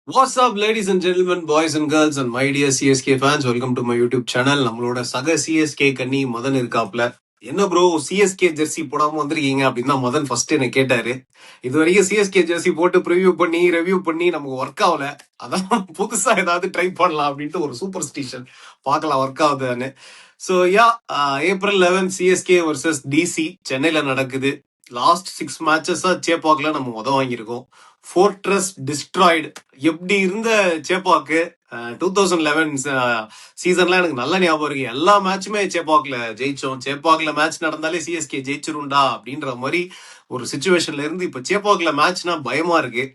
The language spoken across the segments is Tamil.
What's up, ladies and gentlemen, boys and girls, and my dear CSK fans? Welcome to my YouTube channel. நம்மளோட சக சிஎஸ்கே கண்ணி மதன் இருக்காப்ல. என்ன ப்ரோ சிஎஸ்கே ஜெர்சி போடாம வந்திருக்கீங்க அப்படின்னு தான் மதன் ஃபர்ஸ்ட் என்ன கேட்டாரு. இது வரைக்கும் சிஎஸ்கே ஜெர்சி போட்டு ரிவ்யூ பண்ணி நமக்கு ஒர்க் ஆகல. அதான் புதுசா ஏதாவது ட்ரை பண்ணலாம் அப்படின்ட்டு ஒரு சூப்பர் ஸ்டிஷன் பார்க்கலாம் ஒர்க் ஆகுதுன்னு. So April 11 CSK versus DC சென்னையில நடக்குது. லாஸ்ட் 6 மேட்சஸா சேப்பாக்ல நம்ம வாங்கியிருக்கோம். ஃபோர்ட்ரஸ் டிஸ்ட்ராய்டு எப்படி இருந்த சேப்பாக்கு 2011 சீசன்ல எனக்கு நல்ல ஞாபகம் இருக்கு. எல்லா மேட்சுமே சேப்பாக்ல ஜெயிச்சோம். சேப்பாக்ல மேட்ச் நடந்தாலே சிஎஸ்கே ஜெயிச்சிருண்டா அப்படின்ற மாதிரி ஒரு சுச்சுவேஷன்ல இருந்து இப்ப சேப்பாக்ல மேட்ச்னா பயமா இருக்கு.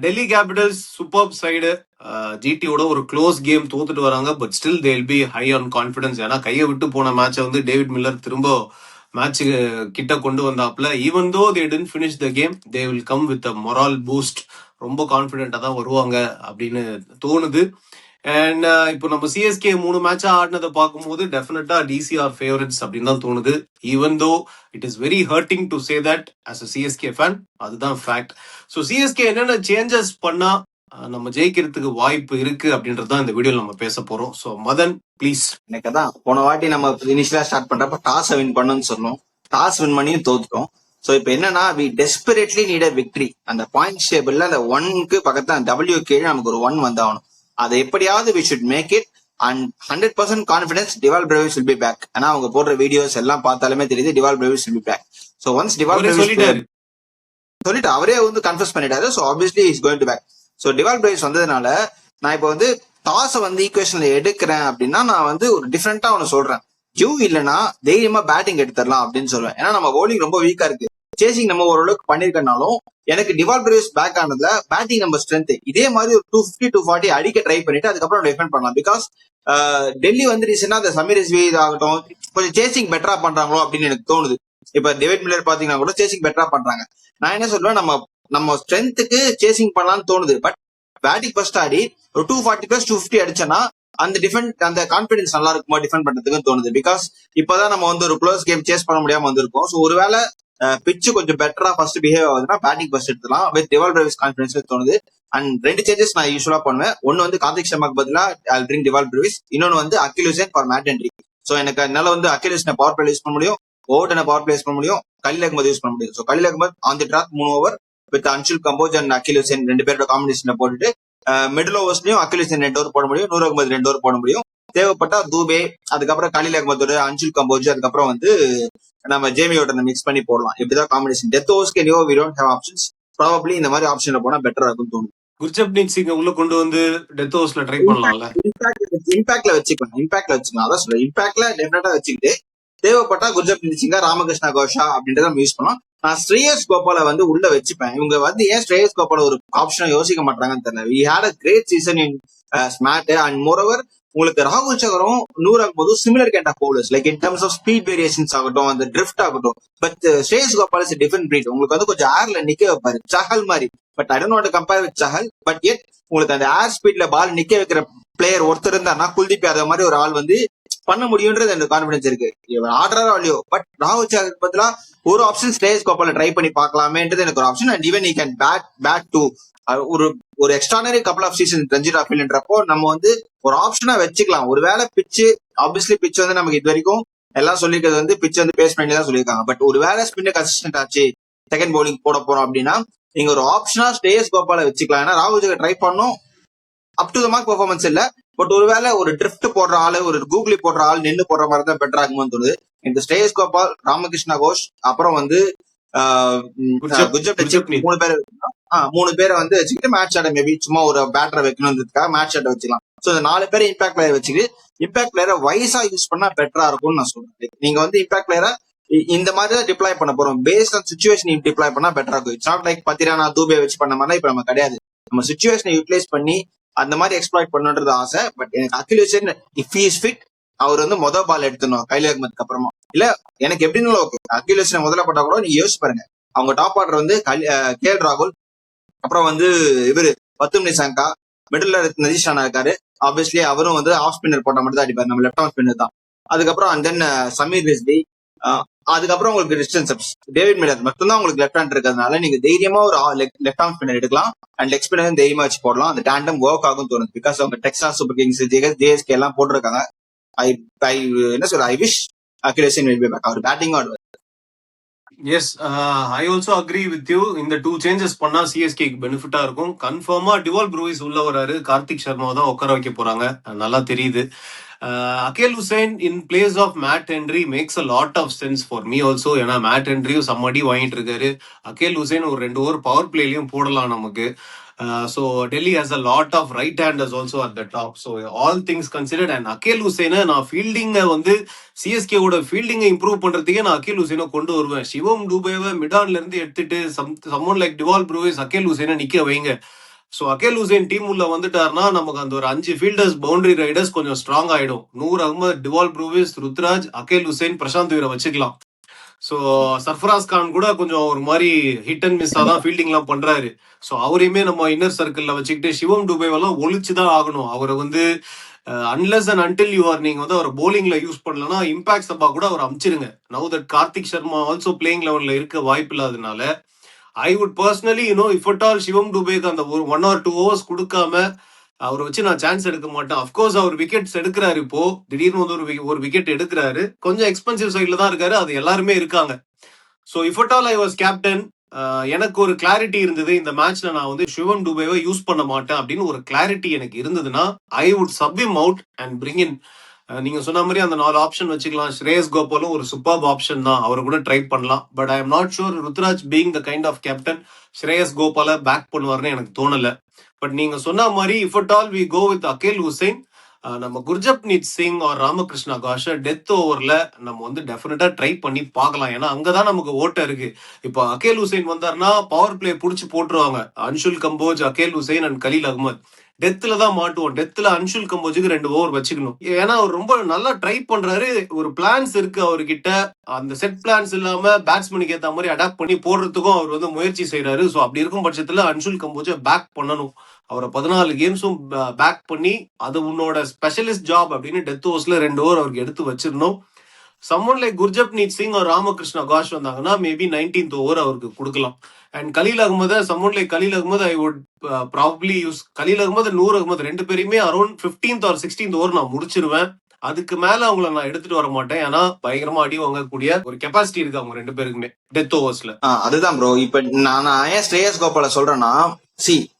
டெல்லி கேபிட்டல்ஸ் சூப்பர் சைடு ஜிடியோட ஒரு க்ளோஸ் கேம் தோத்துட்டு வராங்க. But still they will be high on confidence. ஏன்னா கையை விட்டு போன மேட்சை டேவிட் மில்லர் திரும்ப மேட்ச் கிட்ட கொண்டு வந்தாப்ல. Even though they didn't finish the game, they will come with a moral boost. ரொம்ப கான்ஃபிடென்ட்டா தான் வருவாங்க அப்படின்னு தோணுது. அண்ட் இப்போ நம்ம சிஎஸ்கே 3 மேட்சா ஆடினதை பார்க்கும்போது டெஃபினட்டா டிசிஆர் ஃபேவரட்ஸ் அப்படின்னு தான் தோணுது. Even though it is very hurting to say that as a CSK fan, அதுதான் ஃபேக்ட். ஸோ சிஎஸ்கே என்னென்ன சேஞ்சஸ் பண்ணா நம்ம ஜெயிக்கிறதுக்கு வாய்ப்பு இருக்கு அப்படின்றதான் இந்த வீடியோல நம்ம பேச போறோம். So Madan please. எனக்கு தான் போன வாட்டி நம்ம இனிஷியலா ஸ்டார்ட் பண்றப்ப டாஸ் வின் பண்ணணும்னு சொன்னோம். டாஸ் வின் பண்ணியும் தோத்துட்டோம். சோ இப்போ என்னன்னா we desperately need a victory. அந்த பாயிண்ட்ஸ் டேபிள்ல அந்த 1க்கு பக்கத்துல டபிள்யூ கீழே நமக்கு ஒரு 1 வந்தாகணும். அதை எப்படியாவது we should make it. And 100% confidence Dewald Brevis will be back. ஏன்னா அவங்க போடுற வீடியோஸ் எல்லாம் பார்த்தாலுமே தெரியுது Dewald Brevis will be back. So once Dewald Brevis சொல்லிட்டு அவரே கன்ஃபர்ஸ் பண்ணிட்டாரு. So obviously is going to back. So Dewald Brevis வந்ததுனால நான் இப்போ டாஸை ஈக்குவேஷன்ல எடுக்கிறேன் அப்படின்னா நான் ஒரு டிஃப்ரெண்டா ஒன்னு சொல்றேன். ஜூ இல்லைன்னா தைரியமா பேட்டிங் எடுத்துடலாம் அப்படின்னு சொல்லுவேன். ஏன்னா நம்ம பவுலிங் ரொம்ப வீக்கா இருக்கு. சேசிங் நம்ம ஓரளவுக்கு பண்ணிருக்கனாலும் எனக்கு டிவால் பிரேவிஸ் பேக் ஆனதுல பேட்டிங் நம்ம ஸ்ட்ரென்த் இதே மாதிரி ஒரு 250 240 அடிக்க ட்ரை பண்ணிட்டு அதுக்கப்புறம் டிஃபெண்ட் பண்ணலாம். பிகாஸ் டெல்லி ரீசெண்டா அந்த சமீர் ரிஸ்வி ஆகட்டும் கொஞ்சம் சேசிங் பெட்டரா பண்றாங்களோ அப்படின்னு எனக்கு தோணுது. இப்ப டேவிட் மில்லர் பாத்தீங்கன்னா கூட சேசிங் பெட்டரா பண்றாங்க. நான் என்ன சொல்லுவேன், நம்ம ஸ்ட்ரென்த்துக்கு சேசிங் பண்ணலாம்னு தோணுது. பட் பேட்டிங் ஃபர்ஸ்ட் ஆடி ஒரு 240 பிளஸ் 250 அடிச்சனா அந்த கான்பிடன்ஸ் நல்லா இருக்குமா டிஃபெண்ட் பண்றதுக்கு தோணுது. பிகாஸ் இப்பதான் நம்ம ஒரு க்ளோஸ் கேம் சேஸ் பண்ண முடியாம வந்திருக்கோம். ஸோ ஒருவேளை பிச்சு கொஞ்சம் பெட்டரா ஃபர்ஸ்ட் பிஹேவ் ஆகுதுன்னா பேட்டிங் ஃபர்ஸ்ட் எடுத்துலாம் வித் டிவால் பிரேவிஸ் கான்பிடன்ஸ் தோணுது. அண்ட் 2 சேஞ்சஸ் நான் யூஸ்வலா பண்ணுவேன். ஒன்னு கார்த்திக் சர்மாக்கு பதிலா ஐ ட்ரிங் டிவால் பிரேவிஸ். இன்னொன்னு Akeal Hosein for mad entry. So எனக்கு அதனால அகில் ஹுசேனை பவர் பிளே யூஸ் பண்ண முடியும், ஓவர்டனை பவர் பிளே யூஸ் பண்ண முடியும், கலில் அகமது யூஸ் பண்ண முடியும். So Khaleel Ahmed on the track 3 over with Anshul Kamboj and Akeal Hosein 2 பேரோட காம்பினேஷன்ல போட்டுட்டு மிடில் ஓவர்ஸ்லயும் அகில் ஹுசேன் 2 ஓவர் போட முடியும், நூர் அகமது 2 ஓவர் போட முடியும். தேவைப்பட்டா தூபே, அதுக்கப்புறம் கலில் அகமதோட அன்ஷுல் கம்போஜ், அதுக்கப்புறம் நம்ம ஜேமியோட மிக்ஸ் பண்ணி போடலாம். இப்படிதான் காம்பினேஷன். டெத் ஓவர்ஸ்க்கு anyway we don't have options. Probably இந்த மாதிரி ஆப்ஷன்ல போனா பெட்டரா இருக்கும்னு தோணுது. குர்ஜப்னீத் சிங் உள்ள கொண்டு டெத் ஓவர்ஸ்ல ட்ரை பண்ணலாம்ல. இம்பாக்ட்ல வச்சுக்கலாம். அதான் சொல்றேன், இம்பாக்ட்ல டெஃபினட்டா வச்சுக்கிட்டு தேவைப்பட்டா குர்ஜப்னீத் சிங்கா, ராமகிருஷ்ணா கோஷா அப்படின்றத நம்ம யூஸ் பண்ணலாம். நான் ஸ்ரேயஸ் கோபால உள்ள வச்சுப்பேன். இவங்க ஏன் ஸ்ரேயஸ் கோபால ஒரு ஆப்ஷனை யோசிக்க மாட்டாங்கன்னு தெரியல. We had a great season in SMAT. And moreover உங்களுக்கு ராகுல் சகரும் நூர் அகமதும் similar kind of bowlers like in terms of speed variations ஆகட்டும், அந்த ட்ரிஃப்ட் ஆகட்டும். But Shreyas Gopal is different breed. உங்களுக்கு கொஞ்சம் ஏர்ல நிக்க வைப்பாரு, சஹல் மாதிரி. But I don't want to compare with Chahal. But at உங்களுக்கு அந்த ஏர் ஸ்பீட்ல பால் நிக்க வைக்கிற பிளேயர் ஒருத்தர் இருந்தாருன்னா குல்தீப் யாதவ் மாதிரி ஒரு ஆள் பண்ண முடியும்ன்றது எனக்கு கான்பிடன்ஸ் இருக்கு. ஆடுறாரோ இல்லையோ, பட் ராகுல் சகருக்கு பதிலா ஒரு ஆப்ஷன் ஸ்ரேயஸ் கோபால ட்ரை பண்ணி பார்க்கலாமேன்றது எனக்கு ஒரு option. And even he can bat to ஒரு extraordinary couple of season Ranji டிராஃபில்ன்றப்போ நம்ம ஒரு ஆப்ஷனா வச்சுக்கலாம். ஒருவேளை பிச்சு ஆப்வியஸ்லி பிச் நமக்கு இது வரைக்கும் எல்லாம் சொல்லிக்கிறது பிச் பேஸ் பண்ணி தான் சொல்லியிருக்காங்க. பட் ஒருவேளை ஸ்பின் கன்சிஸ்டன்ட் ஆச்சு, செகண்ட் பவுலிங் போட போறோம் அப்படின்னா நீங்க ஒரு ஆப்ஷனா ஸ்ரேயஸ் கோபால வச்சுக்கலாம். ஏன்னா ராகுல் சகர் ட்ரை பண்ணும், up to the mark performance இல்ல. பட் ஒருவேளை ஒரு ட்ரிஃப்ட் போடுற ஆளு, ஒரு கூகுளி போடுற ஆள் நின்று போடுற மாதிரி தான் பெட்டர் ஆகுமோன்னு தோணுது. இந்த ஸ்ரேயஸ் கோபால், ராமகிருஷ்ணா கோஷ், அப்புறம் குர்ஜப்னீத் 3 பேரை வச்சுக்கிட்டு மேட்ச் ஆட மேபி சும்மா ஒரு பேட்டரை வைக்கணும்ன்றதுக்காக மேட்ச் ஆட வச்சுக்கலாம். ஸோ இந்த 4 பேரை இம்பாக்ட் பிளேயர் வச்சுக்கிட்டு இம்பாக்ட் பிளேயரை வைஸா யூஸ் பண்ணா பெட்டரா இருக்கும்னு நான் சொல்றேன். நீங்க இம்பாக்ட் பிளேயரை இந்த மாதிரி தான் டிப்ளாய் பண்ண போறோம். பேஸ்ட் ஆன் சிச்சுவேஷன் டிப்ளாய் பண்ணா பெட்டரா இருக்கும். It's not like Pathirana Dube வச்சு பண்ண மாதிரி இப்ப நம்ம கிடையாது. நம்ம சிச்சுவேஷனை யூட்டிலைஸ் பண்ணி அந்த மாதிரி எக்ஸ்ப்ளாய்ட் பண்ணுன்றது ஆசை. பட் எனக்கு Akeal Hosein if he is fit அவர் மொதல் பால் எடுத்துணும் கலில் அகமதுக்கு அப்புறமா. இல்ல எனக்கு எப்படின்னு ஓகே, அகில் ஹுசேன் முதல்ல போட்டா கூட நீங்க யோசிச்சு பாருங்க. அவங்க டாப் ஆர்டர் கேஎல் ராகுல், அப்புறம் இவரு பத்தும் நிசாங்கா, மிடில் நதீஷ் ராணா இருக்காரு. ஆப்வியஸ்லி அவரும் ஆஃப் ஸ்பின்னர் போட்டா மட்டும் தான் அடிப்பாரு, நம்ம லெஃப்ட் ஆஃப் ஸ்பின்னர் தான். அதுக்கப்புறம் அண்ட் தென் சமீர் ரிஸ்வி, அதுக்கப்புறம் உங்களுக்கு டிஸ்டன்ஸ் டேவிட் மில்லர் மட்டும்தான் உங்களுக்கு லெஃப்ட் ஹேண்ட் இருக்கிறதுனால நீங்க தைரியமா ஒரு லெஃப்ட் ஆர்ம் ஸ்பின்னர் எடுக்கலாம் அண்ட் லெக் ஸ்பின்னர் தைரியமா வச்சு போடலாம். அந்த டேண்டம் ஒர்க் ஆகும் தோணுது. பிகாஸ் அவங்க டெக்சாஸ் சூப்பர் கிங்ஸ், ஜேஎஸ்கே எல்லாம் போட்டிருக்காங்க. ஐ ஐ என்ன சொல்ற, I wish Akeal Hosein will be back. அவர் பேட்டிங் ஆடுவார். Yes, I also agree with you. இந்த 2 சேஞ்சஸ் பண்ணா சிஎஸ்கேக்கு பெனிஃபிட்டா இருக்கும். கன்ஃபார்மா டிவால் ப்ரூவிஸ் உள்ள வராரு. கார்த்திக் சர்மா தான் உட்கார வைக்க போறாங்க. நல்லா தெரியுது. Akeal Hosein in place of Matt Henry makes a lot of sense for me also. ஏன்னா மேட் ஹென்ரியும் சம்மடி வாங்கிட்டு இருக்காரு. அகேல் ஹுசைன் ஒரு 2 ஓவர் பவர் பிளேலயும் போடலாம் நமக்கு. So Delhi has a lot of right-handers also at the top. So all things considered, and Akeal ஹுசைனை நான் ஃபீல்டிங்கை வந்து சிஎஸ்கேவோட ஃபீல்டிங்கை இம்ப்ரூவ் பண்றதுக்கே நான் அகேல் ஹுசைனை கொண்டு வருவேன். சிவம் டூபேவை மிடான்ல இருந்து எடுத்துட்டு someone like Dewald Brevis Akeal ஹுசைனை நிக்க வைங்க. ஸோ அகேல் ஹுசைன் டீம் உள்ள வந்துட்டாருன்னா நமக்கு அந்த ஒரு 5 ஃபீல்டர்ஸ் பவுண்டரி ரைடர்ஸ் கொஞ்சம் ஸ்ட்ராங் ஆயிடும். Noor Ahmad, Dewald Brevis, Ruturaj, Akeal Hosein, Prashant வீரை வச்சுக்கலாம். ஸோ சர்ஃபராஸ் கான் கூட கொஞ்சம் ஒரு மாதிரி ஹிட் அண்ட் மிஸ்ஸா தான் ஃபீல்டிங்லாம் பண்றாரு. ஸோ அவரையுமே நம்ம இன்னர் சர்க்கிள்ல வச்சுக்கிட்டு சிவம் டூபேவெல்லாம் ஒழிச்சுதான் ஆகணும். அவரை வந்து unless and until you are நீங்க வந்து அவர் போலிங்ல யூஸ் பண்ணலன்னா இம்பாக்ட் சப்பா கூட அவர் அமிச்சிருங்க. Now that Kartik Sharma also playing லெவல்ல இருக்க வாய்ப்பு இல்லாதனால I would personally if at all Shivam டூபேக்கு அந்த 1 or 2 overs கொடுக்காம அவரை வச்சு நான் சான்ஸ் எடுக்க மாட்டேன். அப்கோர்ஸ் அவர் விக்கெட்ஸ் எடுக்கிறாரு. இப்போ திடீர்னு வந்து ஒரு விக்கெட் எடுக்கிறாரு. கொஞ்சம் எக்ஸ்பென்சிவ் சைட்ல தான் இருக்காரு. அது எல்லாருமே இருக்காங்க. So if at all I was captain, எனக்கு ஒரு கிளாரிட்டி இருந்தது இந்த மேட்ச்ல நான் வந்து சிவம் டூபேவை யூஸ் பண்ண மாட்டேன் அப்படின்னு ஒரு கிளாரிட்டி எனக்கு இருந்ததுன்னா I would sub him out and bring in. நீங்க சொன்ன மாதிரி அந்த 4 ஆப்ஷன் வச்சுக்கலாம். ஸ்ரேயஸ் கோபாலும் ஒரு சூப்பர்ப் ஆப்ஷன் தான். அவரை கூட ட்ரை பண்ணலாம். But I am not sure Ruturaj being the kind of captain Shreyas கோபால பேக் பண்ணுவார்னு எனக்கு தோணல. பட் நீங்க சொன்ன மாதிரி if at all we go with Akeal Hosein, நம்ம குர்ஜப்னீத் சிங் ஆர் ராமகிருஷ்ணா காஷ டெத் ஓவர்ல நம்ம வந்து டெஃபினட்டா ட்ரை பண்ணி பார்க்கலாம். ஏன்னா அங்கதான் நமக்கு ஓட்ட இருக்கு. இப்போ அகேல் ஹுசைன் வந்தாருன்னா பவர் பிளே புடிச்சு போட்டுருவாங்க. Anshul Kamboj, Akeal Hosein and Khaleel Ahmed. டெத்ல தான் மாட்டுவோம். டெத்ல அன்ஷுல் கம்போஜுக்கு 2 ஓவர் வச்சுக்கணும். ஏன்னா அவர் ரொம்ப நல்லா ட்ரை பண்றாரு. ஒரு பிளான்ஸ் இருக்கு அவர்கிட்ட. அந்த செட் பிளான்ஸ் இல்லாம பேட்ஸ்மேனுக்கு ஏத்த மாதிரி அடாப்ட் பண்ணி போடுறதுக்கும் அவர் வந்து முயற்சி செய்யறாரு. ஸோ அப்படி இருக்கும் பட்சத்துல அன்ஷுல் கம்போஜை பேக் பண்ணணும். அவரை 14 கேம்ஸும் பேக் பண்ணி அது உன்னோட ஸ்பெஷலிஸ்ட் ஜாப் அப்படின்னு டெத் ஓவர்ஸ்ல 2 ஓவர் அவருக்கு எடுத்து வச்சிருந்தோம். சம்மன் லைக் குர்ஜப்னீத் சிங் ஒரு ராமகிருஷ்ணா காஷ் வந்தாங்கன்னா மேபி 19th ஓவர் அவருக்கு கொடுக்கலாம். And Khaleel Ahmed, someone like Khaleel Ahmed I would probably use. Khaleel Ahmed, Noor Ahmed 2 பேருமே around 15th or 16th over நான் முடிச்சிருவேன். அதுக்கு மேல அவங்கள நான் எடுத்துட்டு வர மாட்டேன். ஏன்னா பயங்கரமா அடி வாங்கக்கூடிய ஒரு கெப்பாசிட்டி இருக்கு அவங்க 2 பேருக்குமே டெத் ஓவர்ஸ்ல. அதுதான் ப்ரோ. இப்ப நான் ஏன் ஸ்ரேயஸ் கோபால சொல்றேன்னா,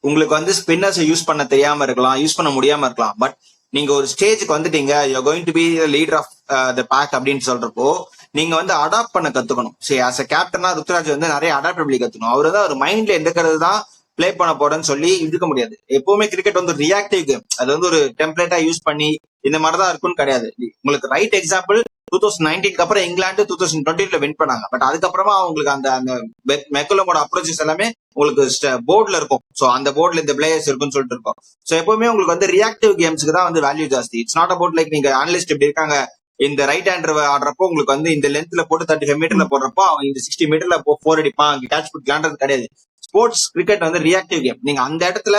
உங்களுக்கு வந்து ஸ்பின்னர்ஸ் யூஸ் பண்ண தெரியாம இருக்கலாம், யூஸ் பண்ண முடியாம இருக்கலாம். பட் நீங்க ஒரு ஸ்டேஜுக்கு வந்துட்டீங்க, you going to be leader of the pack அப்படின்னு சொல்றப்போ நீங்க வந்து அடாப்ட் பண்ண கத்துக்கணும். சரி, ஆஸ் அ கேப்டனா ருத்ராஜ் வந்து நிறைய அடாப்டபிலிட்டி கத்துக்கணும். அவரு தான் ஒரு மைண்ட்ல எந்தக்கிறது தான் பிளே பண்ண போறேன்னு சொல்லி இருக்க முடியாது. எப்பவுமே கிரிக்கெட் வந்து ரியாக்டிவ் கேம். அது வந்து ஒரு டெம்ப்ளேட்டா யூஸ் பண்ணி இந்த மாதிரிதான் இருக்குன்னு கிடையாது. உங்களுக்கு ரைட் எக்ஸாம்பிள் 2019 அப்புறம் இங்கிலாந்து 2020 வின் பண்ணாங்க. பட் அதுக்கப்புறமா அவங்களுக்கு அந்த அந்த மெக்குலமோட அப்ரோச்சஸ் எல்லாமே உங்களுக்கு போர்ட்ல இருக்கும். சோ அந்த போர்ட்ல இந்த பிளேயர்ஸ் இருக்குன்னு சொல்லிட்டு இருக்கும். சோ எப்பவுமே உங்களுக்கு வந்து ரியாக்டிவ் கேம்ஸ்க்கு தான் வந்து வேல்யூ ஜாஸ்தி. இட்ஸ் நாட் அபவுட் லைக் நீங்க அனலிஸ்ட் இப்படி இருக்காங்க, இந்த ரைட் ஹேண்டர் ஆடுறப்போ உங்களுக்கு வந்து இந்த லென்த்ல போட்டு 35 மீட்டர்ல போடுறப்போ அவன் இந்த 60 மீட்டர்ல 4 அடிப்பான், அங்க கேட்ச் பிடிக்கலான்றது கிடையாது. ஸ்போர்ட்ஸ் கிரிக்கெட் வந்து ரியாக்டிவ் கேம். நீங்க அந்த இடத்துல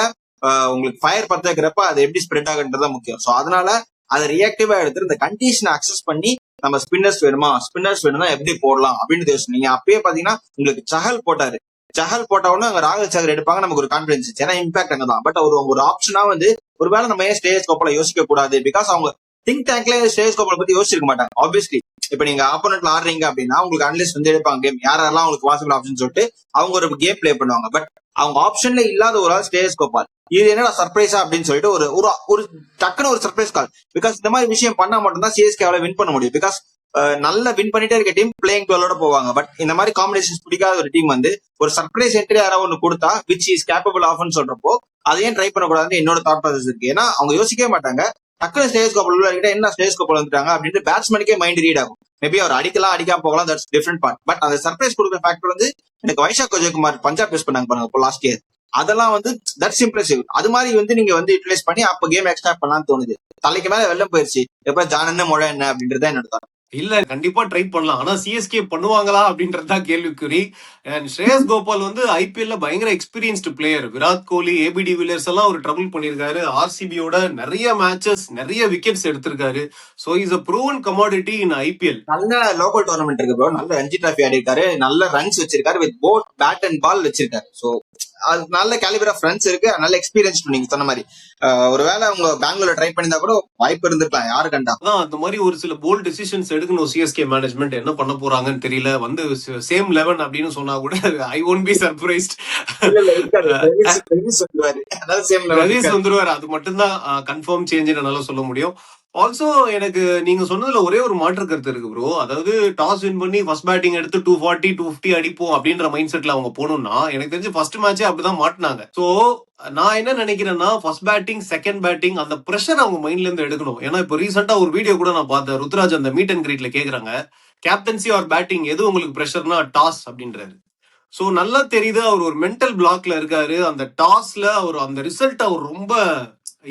உங்களுக்கு ஃபயர் பத்த வைக்கிறப்ப அது எப்படி ஸ்ப்ரெட் ஆகுன்றதுதான் முக்கியம். சோ அதனால அதை ரியாக்டிவா எடுத்து இந்த கண்டிஷனை அக்சஸ் பண்ணி நம்ம ஸ்பின்னர்ஸ் வேணும்னா எப்படி போடலாம் அப்படின்னு யோசிச்சு. நீங்க அப்பயே பாத்தீங்கன்னா உங்களுக்கு சஹல் போட்டாரு. சஹல் போட்டவொன்னு அங்க ராகுல் சகர் எடுப்பாங்க, நமக்கு ஒரு கான்பிடன்ஸ். ஏன்னா இம்பாக்ட் அங்கதான். பட் ஒரு ஆப்ஷனா வந்து ஒருவேளை நம்ம ஏன் ஸ்ரேயஸ் கோபால யோசிக்க கூடாது? பிகாஸ் அவங்க திங்க் டேங்க்ல ஸ்ரேயஸ் கோபால பத்தி யோசிச்சிருக்க மாட்டாங்க. ஆப்வியஸ்லி இப்ப நீங்க ஆப்போனட்ல ஆடுறீங்க அப்படின்னா உங்களுக்கு அனலிஸ்ட் வந்து எடுப்பாங்க கேம் யாரெல்லாம் உங்களுக்கு பாசிபிள் ஆப்ஷன் சொல்லிட்டு அவங்க ஒரு கேம் பிளே பண்ணுவாங்க. பட் அவங்க ஆப்ஷன்ல இல்லாத ஒரு ஆள் ஸ்ரேயஸ் கோபால். இது என்னடா சர்ப்ரைஸா அப்படின்னு சொல்லிட்டு ஒரு டக்குன்னு ஒரு சர்ப்ரைஸ் கால். பிகாஸ் இந்த மாதிரி விஷயம் பண்ணா மட்டும்தான் சிஎஸ்கேவால வின் பண்ண முடியும். பிகாஸ் நல்லா வின் பண்ணிட்டே இருக்க டீம் பிளேயிங் 12ஓட போவாங்க. பட் இந்த மாதிரி காம்பினேஷன்ஸ் பிடிக்காத ஒரு டீம் வந்து ஒரு சர்ப்ரைஸ் என்ட்ரி யாராவது ஒன்று கொடுத்தா விச் இஸ் கேப்பபிள் ஆஃப்னு சொல்றப்போ அதையும் ட்ரை பண்ணக்கூடாதுன்னு என்னோட தாட் ப்ராசஸ் இருக்கு. ஏன்னா அவங்க யோசிக்கவே மாட்டாங்க. டக்குனு ஸ்ரேயஸ் கோபால் கிட்ட என்ன ஸ்ரேயஸ் கோபால் வந்துட்டாங்க அப்படின்னு பேட்ஸ்மேனுக்கே மைண்ட் ரீட் ஆகும். மேபி அவர் அடிக்கலாம் அடிக்காம போகலாம், தட்ஸ் டிஃபரெண்ட் பார்ட். பட் அந்த சர்ப்ரைஸ் கொடுக்குற ஃபேக்டர் வந்து எனக்கு வைஷாக் அஜய்குமார் பஞ்சாப் யூஸ் பண்ணாங்க பாருங்க லாஸ்ட் இயர். அதெல்லாம் வந்து தட்ஸ் இம்ப்ரெசிவ். அது மாதிரி வந்து நீங்க வந்து யூட்டிலைஸ் பண்ணி அப்ப கேம் எக்ஸ்ட்ரா பண்ணலாம்னு தோணுது. தலைக்கு மேல வெள்ளம் போயிருச்சு, எப்ப ஜான் என்ன மொழ என்ன அப்படின்றத என்னோட இல்ல கண்டிப்பா ட்ரை பண்ணலாம். ஆனா சிஎஸ்கே பண்ணுவாங்களா அப்படின்றதுதான் கேள்விக்குறி. அண்ட் ஸ்ரேயஸ் கோபால் வந்து ஐபிஎல்ல பயங்கர experienced player. Virat Kohli, AB de Villiers எல்லாம் ஒரு ட்ரபிள் பண்ணிருக்காரு. ஆர்சிபியோட நிறைய மேட்சஸ், நிறைய விக்கெட்ஸ் எடுத்திருக்காரு. So is a proven commodity in IPL. நல்ல லோக்கல் டோர்னமெண்ட் இருக்கு ப்ரோ. நல்ல ரஞ்சி டிராஃபி ஆடி இருக்காரு, நல்ல ரன்ஸ் வச்சிருக்காரு, with both bad and ball வச்சிருக்காரு. சோ அது நல்ல கேலிபர் ஆஃப் ரன்ஸ் இருக்கு, நல்ல எக்ஸ்பீரியன்ஸ் நீங்க சொன்ன மாதிரி. ஒருவேளை அவங்க பெங்களூர்ல ட்ரை பண்ணியிருந்தா கூட வாய்ப்பு இருந்திருக்கலாம், யாரு கண்டா. அதான் அந்த மாதிரி ஒரு சில போல்ட் டிசிஷன்ஸ் எடுக்கணும். சிஎஸ்கே மேனேஜ்மெண்ட் என்ன பண்ண போறாங்கன்னு தெரியல. வந்து சேம் 11 அப்படின்னு சொன்னா கூட I won't be surprised. Raveesh வந்துருவாரு, அது மட்டும்தான் கன்ஃபார்ம் சேஞ்ச் என்னால சொல்ல முடியும். ஆல்சோ எனக்கு நீங்க சொன்னதுல ஒரே ஒரு மாற்று கருத்து இருக்கு ப்ரோ. அதாவது டாஸ் வின் பண்ணி ஃபர்ஸ்ட் பேட்டிங் எடுத்து 240 250 அடிப்போம் அப்படின்ற மைண்ட் செட்ல அவங்க போகணும்னா எனக்கு தெரிஞ்சு ஃபர்ஸ்ட் மேட்சே அப்படிதான் மாட்டினாங்க. சோ நான் என்ன நினைக்கிறேன்னா ஃபர்ஸ்ட் பேட்டிங் செகண்ட் பேட்டிங் அந்த பிரஷர் அவங்க மைண்ட்ல இருந்து எடுக்கணும். ஏன்னா இப்போ ரீசெண்டா ஒரு வீடியோ கூட நான் பார்த்தேன். ருத்ராஜ் அந்த மீட் அண்ட் கிரீட்ல கேக்குறாங்க, கேப்டன்சி ஆர் பேட்டிங் எது உங்களுக்கு பிரஷர்னா டாஸ் அப்படின்றாரு. சோ நல்லா தெரியுது அவர் ஒரு மென்டல் பிளாக்ல இருக்காரு. அந்த டாஸ்ல அவர் அந்த ரிசல்ட் அவர் ரொம்ப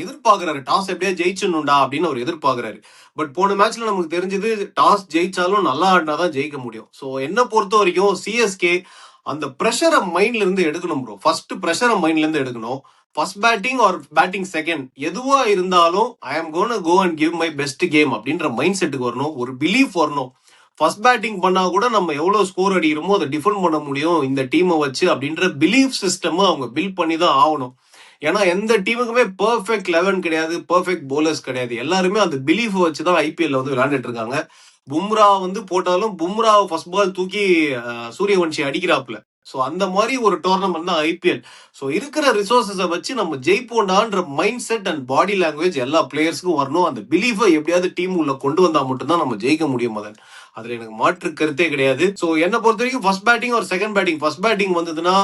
எதிர்பார்க்கிறாரு. டாஸ் எப்படியா ஜெயிச்சணும்டா அப்படின்னு அவர் எதிர்பார்க்கிறாரு. பட் போன மேட்ச்ல நமக்கு தெரிஞ்சது டாஸ் ஜெயிச்சாலும் நல்லா ஆடினாதான் ஜெயிக்க முடியும். சோ என்ன பொறுத்த வரைக்கும் சிஎஸ்கே அந்த பிரஷரை மைண்ட்ல இருந்து எடுக்கணும் ப்ரோ. ஃபர்ஸ்ட் பிரஷரை மைண்ட்ல இருந்து எடுக்கணும். First batting or batting second எதுவா இருந்தாலும் I am gonna go and give my best game அப்படின்ற மைண்ட் செட்டுக்கு வரணும். ஒரு பிலீஃப் வரணும். ஃபர்ஸ்ட் பேட்டிங் பண்ணா கூட நம்ம எவ்வளவு ஸ்கோர் அடிக்கிறோமோ அதை டிஃபெண்ட் பண்ண முடியும் இந்த டீமை வச்சு அப்படின்ற பிலீஃப் சிஸ்டம் அவங்க பில்ட் பண்ணி தான் ஆகணும். ஏன்னா எந்த டீமுக்குமே பெர்ஃபெக்ட் 11 கிடையாது, பெர்ஃபெக்ட் போலர்ஸ் கிடையாது. எல்லாருமே அந்த பிலீஃப் வச்சுதான் ஐபிஎல்ல வந்து விளையாண்டுட்டு இருக்காங்க. பும்ரா வந்து போட்டாலும் பும்ரா ஃபர்ஸ்ட் பால் தூக்கி சூரியவன்ஷி அடிக்கிறாப்ல. சோ அந்த மாதிரி ஒரு டோர்னமெண்ட் தான் ஐபிஎல். சோ இருக்கிற ரிசோர்சஸை வச்சு நம்ம ஜெயிப்போண்டான்ற mind set and body language எல்லா பிளேயர்ஸ்க்கும் வரணும். அந்த பிலீஃபை எப்படியாவது டீம் உள்ள கொண்டு வந்தா மட்டும்தான் நம்ம ஜெயிக்க முடியும். மதன், அதுல எனக்கு மாற்று கருத்தே கிடையாது. சோ என்ன பொறுத்த வரைக்கும் ஃபர்ஸ்ட் பேட்டிங் ஒரு செகண்ட் பேட்டிங், ஃபர்ஸ்ட் பேட்டிங் வந்ததுன்னா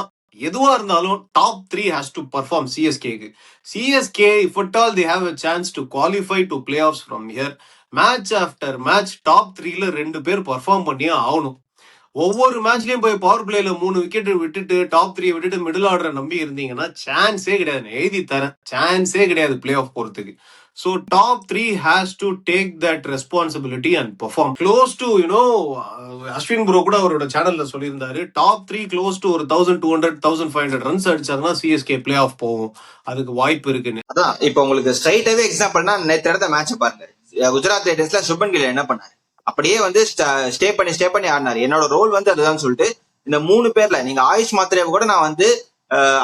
எதுவா இருந்தாலும் டாப் 3 ஹேஸ் டு பர்ஃபார்ம் சிஎஸ்கேக்கு. CSK if at all they have a chance to qualify to playoffs from here, match after match top 3ல 2 பேர் பர்ஃபார்ம் பண்ணியே ஆகணும். ஒவ்வொரு மேட்ச்லயும் போய் பவர் பிளேல 3 விக்கெட் விட்டுட்டு டாப் 3 விட்டுட்டு மிடில் ஆர்டரை நம்பி இருந்தீங்கன்னா சான்ஸே கிடையாது. எழுதி தரேன், சான்ஸே கிடையாது பிளே ஆஃப் போறதுக்கு. So top 3 has to take that responsibility and perform close to Ashwin bro கூட அவரோட சேனல்ல சொல்லியிருந்தாரு, டாப் 3 க்ளோஸ் டு ஒரு 1200 1500 ரன்ஸ் அடிச்சாங்கன்னா சிஎஸ்கே பிளே ஆஃப் போகும், அதுக்கு வாய்ப்பு இருக்குன்னு. அதான் இப்ப உங்களுக்கு ஸ்ட்ரைட்டாவே எக்ஸாம்பிள்னா நேற்று நடந்த மேட்ச் பாருங்க. குஜராத் ரைடர்ஸ்ல சுபன் கில் என்ன பண்ணாரு, அப்படியே வந்து ஸ்டே பண்ணி ஆடினாரு. என்னோட ரோல் வந்து அதுதான் சொல்லிட்டு இந்த 3 பேர்ல நீங்க ஆயுஷ் மாத்திரையை கூட நான் வந்து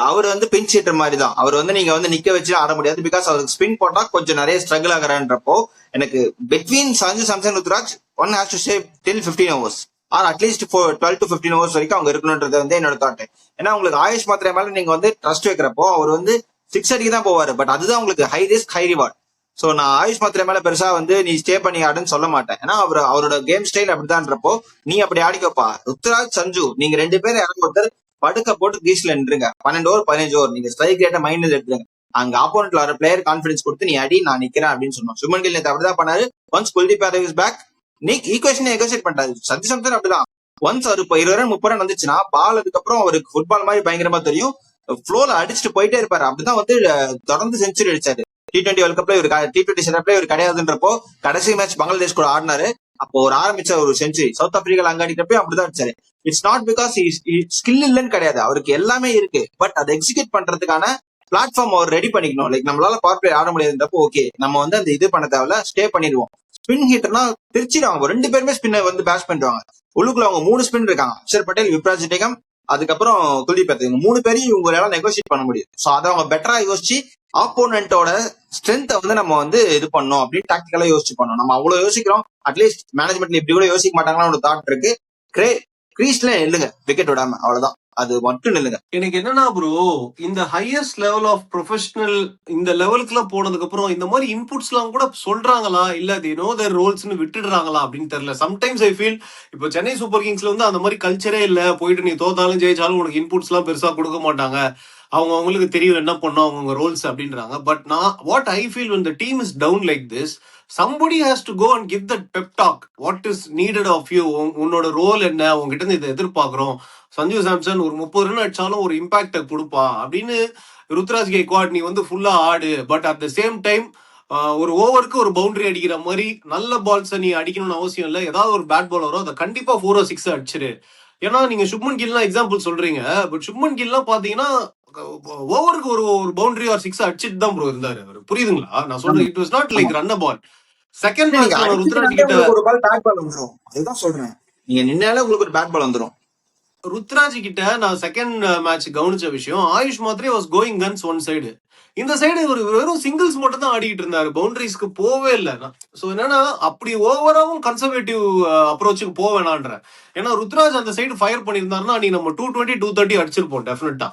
அவர் வந்து பின் சீட்டர் மாதிரி தான். அவர் வந்து நீங்க வந்து நிக்க வச்சு ஆட முடியாது. பிகாஸ் அவருக்கு ஸ்பின் போட்டா கொஞ்சம் நிறைய ஸ்ட்ரகிள் ஆகிறான்றப்போ எனக்கு between Sanju Samson Ruturaj one has to stay till 15 hours or at least 12 to 15 hours வரைக்கும் அவங்க இருக்கணும்ன்றது வந்து என்னோட தாட். ஏன்னா உங்களுக்கு ஆயுஷ் மாத்திரை மேல நீங்க வந்து ட்ரஸ்ட் வைக்கிறப்போ அவர் வந்து 6 அடிக்கு தான் போவாரு. பட் அதுதான் உங்களுக்கு high risk high reward. So நான் ஆயுஷ் மாத்திரை மேல பெருசா வந்து நீ ஸ்டே பண்ணி ஆடுன்னு சொல்ல மாட்டேன். ஏன்னா அவரோட கேம் ஸ்டைல் அப்படிதான்றப்போ நீ அப்படி ஆடிக்கப்பா. ருத்ராஜ் சஞ்சு நீங்க 2 பேரும் இறங்க ஒருத்தர் படுக்க போட்டு கிரீஸ்ல நின்றுங்க. 12 over 15 over நீங்க ஸ்ட்ரைக் ரேட்டை மைண்ட்ல எடுத்துருங்க. அங்க ஆப்போனன்ட்ல வர பிளேயர் கான்பிடன்ஸ் கொடுத்து நீ அடி, நான் நிக்கிறேன் அப்படின்னு சொன்னோம். சுமன் கில் நேத்து அப்படிதான் பண்ணாரு. Once Kuldeep Yadav is back, நீ ஈக்குவேஷன் நெகோசியேட் பண்ணிட்டாரு. சத்ய சம்சன் அப்படிதான். ஒன்ஸ் அவர் இப்போ 20 run 30 run வந்துச்சுன்னா பால் அதுக்கப்புறம் அவருக்கு ஃபுட்பால் மாதிரி பயங்கரமா தெரியும். ஃப்ளோல அடிச்சுட்டு போயிட்டே இருப்பாரு. அப்படிதான் வந்து தொடர்ந்து செஞ்சுரி அடிச்சாரு. T20 வேர்ல்ட் கப்ல இவர் T20 செட்டப்ல இவர் கிடையாதுன்றப்போ கடைசி மேட்ச் பங்களாதேஷ் கூட ஆடினாரு. அப்போ ஒரு ஆரம்பிச்ச ஒரு செஞ்சுரி சவுத் ஆப்பிரிக்கால அங்க அடிக்கிறப்ப அப்படிதான் அடிச்சாரு. இட்ஸ் நாட் பிகாஸ் ஸ்கில் இல்லைன்னு கிடையாது, அவருக்கு எல்லாமே இருக்கு. பட் அதை எக்ஸிக்யூட் பண்றதுக்கான பிளாட்ஃபார்ம் அவர் ரெடி பண்ணிக்கணும். லைக் நம்மளால பவர் பிளே ஆட முடியாதுன்றப்போ ஓகே நம்ம வந்து அந்த இது பண்ண தேவையில்ல, ஸ்டே பண்ணிடுவோம். ஸ்பின் ஹீட்டர்னா திருச்சிடுவாங்க. 2 பேருமே ஸ்பின்னை வந்து பேட்ச் பண்ணுவாங்க. உள்ளுக்குள்ள அவங்க 3 ஸ்பின் இருக்காங்க, அக்ஷர் பட்டேல், யுவராஜ் டேகம், அதுக்கப்புறம் குல்தீப் யாதவ். 3 பேரையும் இவங்களால நெகோசியேட் பண்ண முடியும். சோ அதை அவங்க பெட்டரா யோசிச்சு ஆப்போனன்ட்டோட ஸ்ட்ரென்த்தை வந்து நம்ம வந்து இது பண்ணோம் அப்படின்னு டாக்டிக்கலா யோசிச்சு பண்ணோம். நம்ம அவ்வளவு யோசிக்கிறோம். அட்லீஸ்ட் மேனேஜ்மெண்ட்ல இப்படி கூட யோசிக்க மாட்டாங்களான்னு ஒரு தாட் இருக்கு. கிரீஸ்ல நில்லுங்க, விக்கெட் விடாம, அவ்வளவுதான், அது மட்டும் நில்லுங்க. எனக்கு என்னன்னா ப்ரோ, இந்த ஹையஸ்ட் லெவல் ஆஃப் ப்ரொஃபஷனல் இந்த லெவலுக்கு எல்லாம் போனதுக்கு அப்புறம் இந்த மாதிரி இன்புட்ஸ் எல்லாம் கூட சொல்றாங்களா இல்ல அது தேர் ரோல்ஸ்னு விட்டுடுறாங்களா அப்படின்னு தெரியல. சம்டைம்ஸ் ஐ ஃபீல் இப்போ சென்னை சூப்பர் கிங்ஸ்ல வந்து அந்த மாதிரி கல்ச்சரே இல்ல. போயிட்டு நீ தோத்தாலும் ஜெயிச்சாலும் உனக்கு இன்புட்ஸ் எல்லாம் பெருசா கொடுக்க மாட்டாங்க, அவங்களுக்கு தெரியும் என்ன பண்ணும் அவங்க ரோல்ஸ் அப்படின்றாங்க. பட் நான் what I feel when the team is down like this, somebody has to go and give that pep talk. What is needed of you, உன்னோட ரோல் என்ன, உங்ககிட்ட இருந்து இதை எதிர்பார்க்கிறோம். சஞ்சு சாம்சன் ஒரு 30 run அடிச்சாலும் ஒரு இம்பாக்ட கொடுப்பா அப்படின்னு. ருத்ராஜ் கெய்க்வாட் நீ வந்து ஃபுல்லா ஆடு, but at the same time ஒரு ஓவருக்கு ஒரு பவுண்டரி அடிக்கிற மாதிரி நல்ல பால்ஸை நீ அடிக்கணும்னு அவசியம் இல்லை. ஏதாவது ஒரு பேட் பால் வரும், அதை கண்டிப்பா 4-6 அடிச்சிரு. ஏன்னா நீங்க சுப்மன் கில்லாம் எக்ஸாம்பிள் சொல்றீங்க, பட் சுப்மன் கில்லாம் பாத்தீங்கன்னா ஓவருக்கு ஒரு ஒரு பவுண்டரி ஆர் 6 அடிச்சிட்டு தான் ப்ரோ இருந்தாரு அவரு. புரியுதுங்களா நான் ஆமா சொல்றேன்? இட் வாஸ் நாட் ஆமா like run a ball. Second நீங்க மேட்ச்ல நான் ருத்ராஜ் அடிச்சீங்கன்னாலே கிட்ட உங்களுக்கு ஒரு பால் பேட் பால் வந்துரும். அதுதான் சொல்றேன். நீங்க நின்னாலே உங்களுக்கு ஒரு பேட் பால் வந்துரும். ருத்ராஜ் கிட்ட நான் செகண்ட் மேட்ச் கவனிச்ச விஷயம், Ayush Mhatre was going guns one side. இந்த சைடு ஒரு வெறும் சிங்கிள்ஸ் மட்டும் தான் ஆடிட்டு இருந்தாரு, பவுண்டரிஸ்க்கு போவே இல்லை. ஸோ என்னன்னா அப்படி ஓவராவும் கன்சர்வேட்டிவ் அப்ரோச்சுக்கு போக வேணான்றேன். ஏன்னா ருத்ராஜ் அந்த சைடு ஃபயர் பண்ணியிருந்தாருன்னா நீ நம்ம 220 230 அடிச்சிருப்போம் டெஃபினட்டா.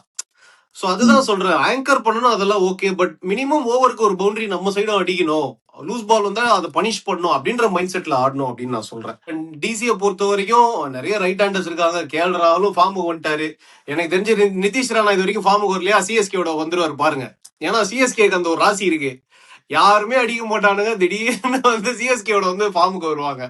சோ ம். அதுதான் சொல்றேன், ஆங்கர் பண்ணணும் அதெல்லாம் ஓகே, பட் மினிமம் ஓவருக்கு ஒரு பவுண்டரி நம்ம சைடும் அடிக்கணும், லூஸ் பால் வந்தா அதை பனிஷ் பண்ணணும் அப்படின்ற மைண்ட் செட்ல ஆடணும் அப்படின்னு நான் சொல்றேன். டிசியை பொறுத்த வரைக்கும் நிறைய ரைட் ஹேண்டர்ஸ் இருக்காங்க. கேஎல் ராகுலும் ஃபார்முக்கு வந்துட்டாரு. எனக்கு தெரிஞ்சு நிதிஷ் ராணா இது வரைக்கும் ஃபார்முக்கு வரலையா, சிஎஸ்கேவோட வந்துருவாரு பாருங்க. ஏன்னா சிஎஸ்கேக்கு அந்த ஒரு ராசி இருக்கு, யாருமே அடிக்க மாட்டானுங்க, திடீர்னு வந்து சிஎஸ்கேவோட வந்து ஃபார்முக்கு வருவாங்க.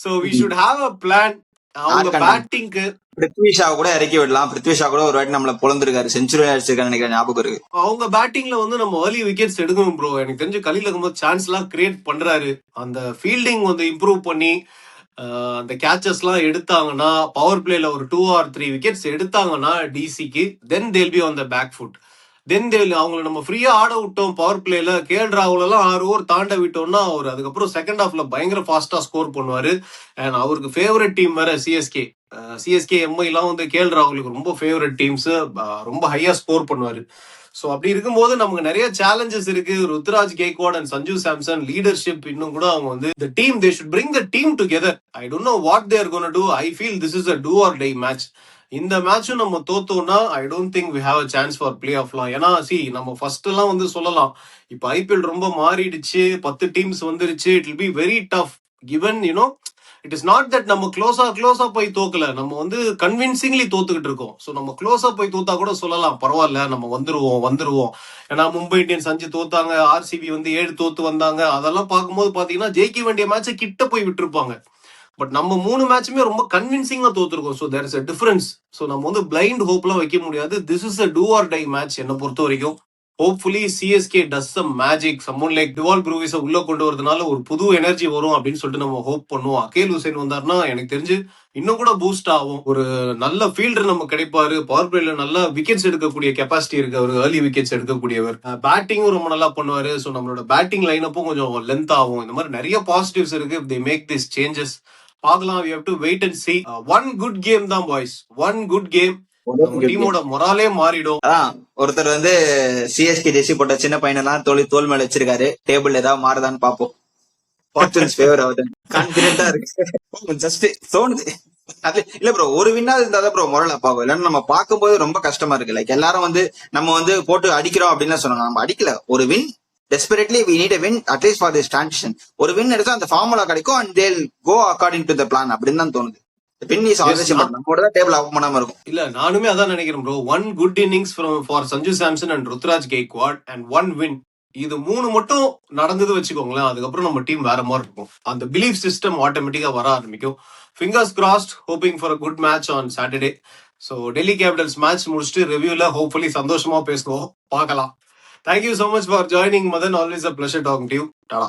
ஸோ வி ம். Should have a plan. அவங்க யார் கண்டா பேட்டிங்க்கு பிருத்வி ஷா கூட இறக்கி விடலாம். பிருத்வி ஷா கூட ஒரு வாட்டி நம்மள பொழந்திருக்காரு, செஞ்சுரி அடிச்சிருக்காரு நினைக்கிறேன், ஞாபகம் இருக்கு. அவங்க பேட்டிங்ல வந்து நம்ம ஏர்லி விக்கெட்ஸ் எடுக்கணும் ப்ரோ. எனக்கு தெரிஞ்சு கலில் அகமது சான்ஸ் எல்லாம் கிரியேட் பண்றாரு. அந்த ஃபீல்டிங் வந்து இம்ப்ரூவ் பண்ணி அந்த கேச்சஸ் எல்லாம் எடுத்தாங்கன்னா, பவர் பிளேல ஒரு 2 or 3 விக்கெட்ஸ் எடுத்தாங்கன்னா டிசிக்கு, then they'll be on the back foot. Then அவங்களை நம்ம ஃப்ரீயா ஆட விட்டோம் பவர் பிளேல, கேஎல் ராகுல் எல்லாம் 6 ஓவர் தாண்ட விட்டோம்னா அவர் அதுக்கப்புறம் செகண்ட் ஹாஃப்ல பயங்கர ஃபாஸ்டா ஸ்கோர் பண்ணுவாரு. அண்ட் அவருக்கு ஃபேவரட் டீம் வேற சிஎஸ்கே. சிஎஸ்கே எம்ஐ எல்லாம் வந்து கேஎல் ராகுலுக்கு ரொம்ப ஃபேவரட் டீம்ஸ், ரொம்ப ஹையா ஸ்கோர் பண்ணுவாரு. ஸோ அப்படி இருக்கும்போது நமக்கு நிறைய சேலஞ்சஸ் இருக்கு. ருத்ராஜ் கேக்வாட் அண்ட் சஞ்சு சாம்சன் லீடர்ஷிப் இன்னும் கூட அவங்க வந்து the team they should bring the team together. I don't know what they are going to do. I feel this is a do or die match. இந்த மேட்சும் நம்ம தோத்தோம்னா I don't think we have a chance for பிளே ஆஃப்லாம். ஏன்னா நம்ம ஃபர்ஸ்ட் எல்லாம் வந்து சொல்லலாம், இப்போ ஐபிஎல் ரொம்ப மாறிடுச்சு, 10 டீம்ஸ் வந்துருச்சு, it will be very tough. Given it is not that நம்ம க்ளோஸா போய் தோக்கல, நம்ம வந்து கன்வின்சிங்லி தோத்துக்கிட்டு இருக்கோம். ஸோ நம்ம க்ளோஸா போய் தோத்தா கூட சொல்லலாம் பரவாயில்ல, நம்ம வந்துருவோம். ஏன்னா மும்பை இந்தியன்ஸ் 5 தோத்தாங்க, ஆர்சிபி வந்து 7 தோத்து வந்தாங்க. அதெல்லாம் பார்க்கும்போது பாத்தீங்கன்னா ஜெயிக்க வேண்டிய மேட்சை கிட்ட போய் விட்டுருப்பாங்க. பட் நம்ம 3 மேட்சுமே ரொம்ப கன்வின்சிங்கா தோத்துருக்கோம். So there is a difference. So நம்ம வந்து பிளைண்ட் ஹோப்லாம் வைக்க முடியாது. This is a do or die match என்னை பொறுத்த வரைக்கும். Hopefully CSK does some magic. Someone like Dewald ப்ரூவிஸை உள்ள கொண்டு வரதுனால ஒரு புது எனர்ஜி வரும் அப்படின்னு சொல்லிட்டு நம்ம ஹோப் பண்ணுவோம். அகேல் ஹுசைன் வந்தாருன்னா எனக்கு தெரிஞ்சு இன்னும் கூட பூஸ்ட் ஆகும். ஒரு நல்ல ஃபீல்டர் நம்ம கிடைப்பாரு. பவர் பிளேல நல்லா விக்கெட்ஸ் எடுக்கக்கூடிய கெப்பாசிட்டி இருக்கு, அவர் ஏர்லி விக்கெட்ஸ் எடுக்கக்கூடியவர். பேட்டிங்கும் ரொம்ப நல்லா பண்ணுவாரு. ஸோ நம்மளோட பேட்டிங் லைனப்பும் கொஞ்சம் லென்த் ஆகும். இந்த மாதிரி நிறைய பாசிட்டிவ்ஸ் இருக்கு. They make this changes. பார்க்கலாம். we have to wait and see. One good game தான் பாய்ஸ், ஒன் குட் கேம். நம்ம டீமோட மொராலே மாறிடும். அதான் ஒருத்தர் வந்து சிஎஸ்கே ஜெர்சி போட்ட சின்ன பையனெல்லாம் தோல் மேல வச்சிருக்காரு. டேபிள் ஏதாவது மாறுதான்னு பாப்போம். ஃபார்ச்சூன்ஸ் ஃபேவர் ஆகுது, கான்பிடென்ட்டா இருக்கு. ஜஸ்ட் தோணுது. அது இல்ல ப்ரோ, ஒரு வின்னாது இருந்தாதான் ப்ரோ மொரல் அப் ஆகும். இல்லைன்னா நம்ம பார்க்கும்போது ரொம்ப கஷ்டமா இருக்கு. லைக் எல்லாரும் வந்து நம்ம வந்து போட்டு அடிக்கிறோம் அப்படின்னு சொன்னாங்க, நம்ம அடிக்கல. ஒரு win desperately we need a win at least for this transition. ஒரு வின் எடுத்தா அந்த ஃபார்முலா கிடைக்கும் and they'll go according to the plan அப்படின்னு தான் தோணுது. வின் இஸ் ஆல்வேஸ் பட் நம்மோட தான் டேபிள் அப் பண்ணாம இருக்கும். இல்ல நானுமே அதான் நினைக்கிறேன் bro. One good innings for Sanju Samson and Ruturaj Gaikwad and one win. இது 3 மட்டும் நடந்தது வச்சுக்கோங்களேன், அதுக்கப்புறம் நம்ம டீம் வேற மாதிரி இருக்கும். அந்த பிலீஃப் சிஸ்டம் ஆட்டோமேட்டிக்கா வர ஆரம்பிக்கும். Fingers crossed, hoping for a good match on Saturday. So Delhi Capitals match முடிச்சுட்டு ரிவ்யூல ஹோப்ஃபுல்லி சந்தோஷமா பேசுவோம், பார்க்கலாம். Thank you so much for joining, Madan. Always a pleasure talking to you. Tada.